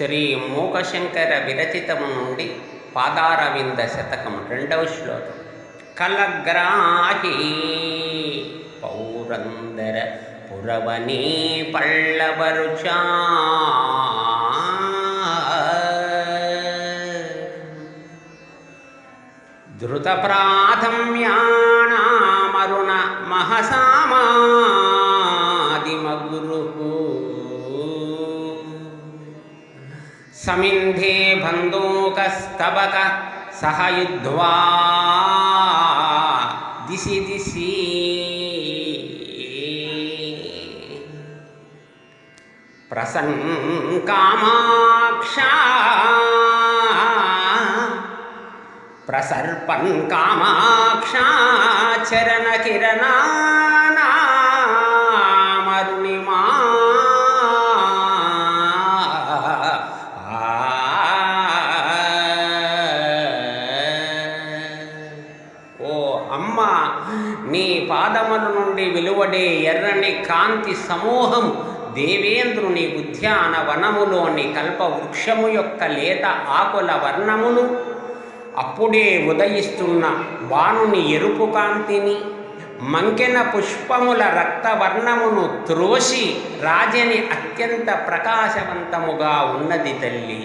శ్రీ మూకశంకర విరచితము నుండి పాదారవింద శతకం రెండవ శ్లోకం. కలగ్రాహి పౌరందర పురవనీ పళ్ళవరుచా ధృతప్రాథమ్యానామరుణ మహసామాదిమగురు సమింధే బంధూకస్తబక సహయుధ్వా దిశి దిశి ప్రసంకామాక్ష ప్రసర్పన్ కామాక్ష చరణ కిరణామరుణిమా ఓ అమ్మ, నీ పాదముల నుండి వెలువడే ఎర్రని కాంతి సమూహం దేవేంద్రుని ఉద్యాన వనములోని కల్పవృక్షము యొక్క లేత ఆకుల వర్ణమును, అప్పుడే ఉదయిస్తున్న బాణుని ఎరుపు కాంతిని, మంకెన పుష్పముల రక్తవర్ణమును త్రోసి రాజని అత్యంత ప్రకాశవంతముగా ఉన్నది తల్లి.